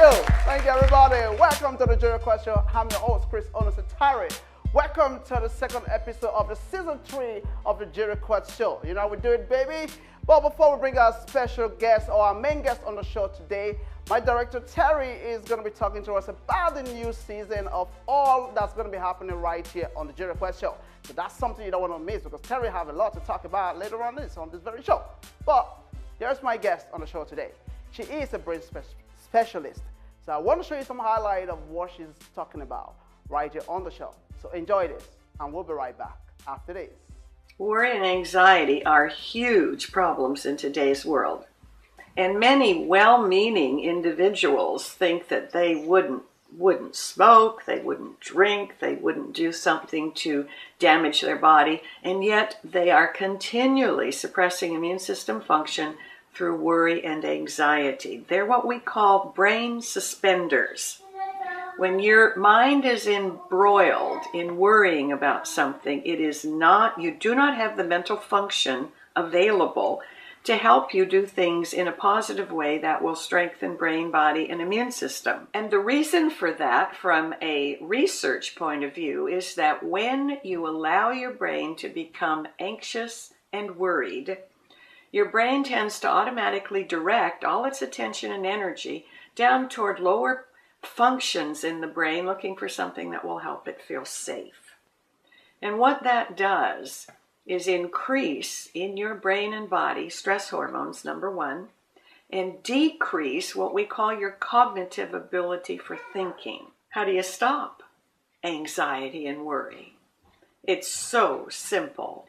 Thank you, everybody. Welcome to the Jury Question. I'm your host, Chris Terry. Welcome to the second episode of the season 3 of the Jury Question Show. You know how we do it, baby. But before we bring our special guest or our main guest on the show today, my director Terry is going to be talking to us about the new season of all that's going to be happening right here on the Jury Question Show. So that's something you don't want to miss because Terry has a lot to talk about later on this very show. But here's my guest on the show today. She is a brain specialist. So I want to show you some highlight of what she's talking about right here on the show. So enjoy this, and we'll be right back after this. Worry and anxiety are huge problems in today's world. And many well-meaning individuals think that they wouldn't smoke, they wouldn't drink, they wouldn't do something to damage their body, and yet they are continually suppressing immune system function through worry and anxiety. They're what we call brain suspenders. When your mind is embroiled in worrying about something, you do not have the mental function available to help you do things in a positive way that will strengthen brain, body, and immune system. And the reason for that, from a research point of view, is that when you allow your brain to become anxious and worried, your brain tends to automatically direct all its attention and energy down toward lower functions in the brain, looking for something that will help it feel safe. And what that does is increase in your brain and body stress hormones, number one, and decrease what we call your cognitive ability for thinking. How do you stop anxiety and worry? It's so simple.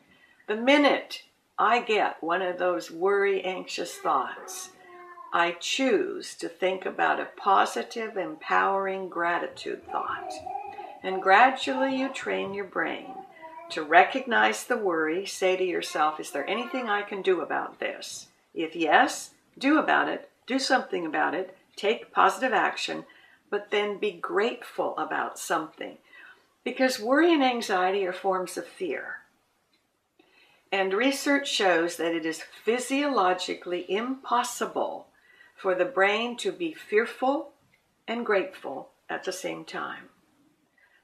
The minute I get one of those worry, anxious thoughts, I choose to think about a positive, empowering gratitude thought. And gradually you train your brain to recognize the worry, say to yourself, is there anything I can do about this? If yes, do about it, do something about it, take positive action, but then be grateful about something. Because worry and anxiety are forms of fear. And research shows that it is physiologically impossible for the brain to be fearful and grateful at the same time.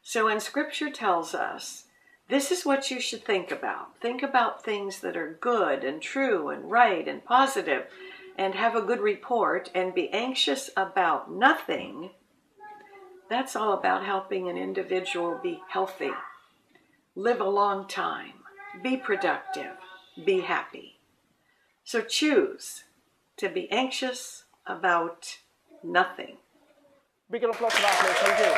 So when Scripture tells us, this is what you should think about. Think about things that are good and true and right and positive and have a good report and be anxious about nothing. That's all about helping an individual be healthy, live a long time, be productive, be happy. So choose to be anxious about nothing. Big applause for that, please. Thank you.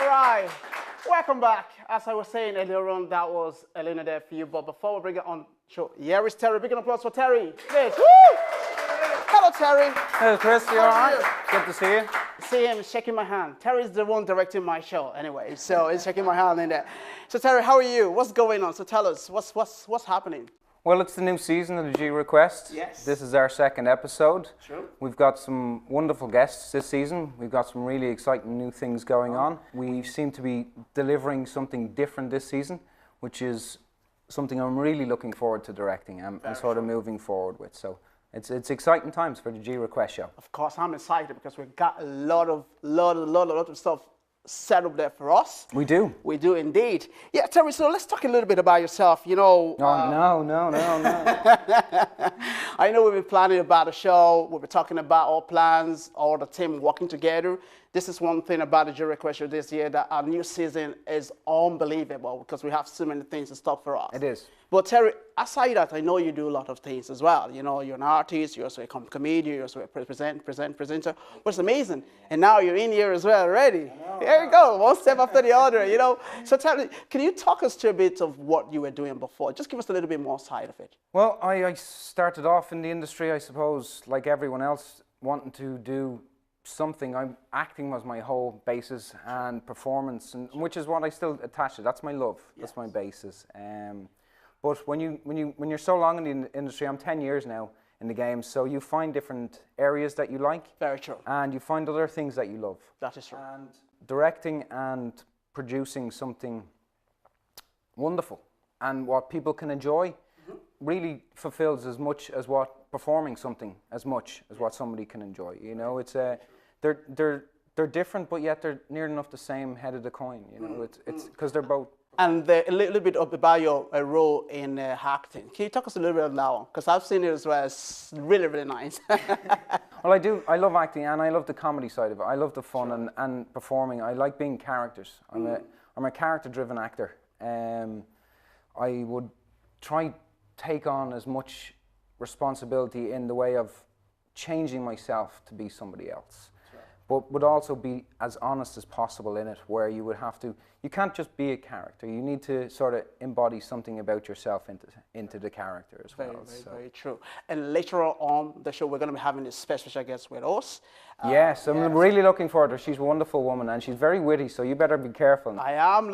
All right, welcome back. As I was saying earlier on, that was Elena there for you. But before we bring it on show, here is Terry. Big applause for Terry. Please. Woo! Hello, Terry. Hello, Chris. You all right? Good to see you. See him shaking my hand. Terry's the one directing my show anyway, so he's shaking my hand in there. So Terry, how are you? What's going on? So tell us, what's happening? Well, it's the new season of the G Request. Yes. This is our second episode. Sure. We've got some wonderful guests this season. We've got some really exciting new things going on. We seem to be delivering something different this season, which is something I'm really looking forward to directing and sort of moving forward with. So it's exciting times for the G Request show. Of course, I'm excited because we've got a lot of stuff set up there for us. We do. We do indeed. Yeah, Terry, so let's talk a little bit about yourself. You know. No. I know we've been planning about the show. We've been talking about our plans, all the team working together. This is one thing about the Jury Request show this year, that our new season is unbelievable because we have so many things in stock for us. It is. But Terry, aside that, I know you do a lot of things as well. You know, you're an artist, you're also a comedian, you're also a presenter, which is amazing. And now you're in here as well already. Here you go, one step after the other, you know. So Terry, can you talk us through a bit of what you were doing before? Just give us a little bit more side of it. Well, I started off in the industry, I suppose, like everyone else, wanting to do something. Acting was my whole basis and performance, and which is what I still attach to. That's my love. Yes. That's my basis. But when you're so long in the industry, I'm 10 years now in the game, so you find different areas that you like. Very true. And you find other things that you love. That is true. And directing and producing something wonderful and what people can enjoy really fulfills as much as what performing something as much as what somebody can enjoy. You know, it's they're different, but yet they're near enough the same head of the coin. You know, it's because they're both. And a little bit about your role in acting. Can you talk us a little bit about that one? Because I've seen it as well. It's really, really nice. Well, I do. I love acting, and I love the comedy side of it. I love the fun and performing. I like being characters. I'm a character-driven actor. I would try take on as much responsibility in the way of changing myself to be somebody else, but would also be as honest as possible in it, where you would have to, you can't just be a character, you need to sort of embody something about yourself into the character as well. Very true. And later on the show, we're going to be having a special guest with us. Yes, I'm really looking forward to her. She's a wonderful woman and she's very witty, so you better be careful. I'm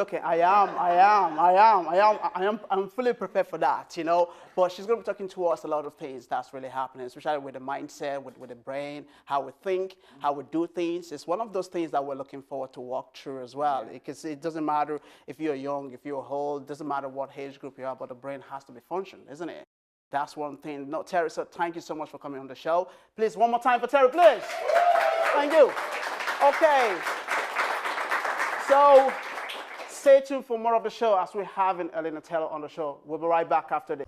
fully prepared for that, you know. But she's going to be talking to us a lot of things that's really happening, especially with the mindset, with the brain, how we think, how we do things. It's one of those things that we're looking forward to walk through as well. Because it doesn't matter if you're young, if you're old, it doesn't matter what age group you are, but the brain has to be functioning, isn't it? That's one thing. No, Terry, so thank you so much for coming on the show. Please, one more time for Terry, please. Thank you. Okay. So stay tuned for more of the show as we're having Arlene Taylor on the show. We'll be right back after this.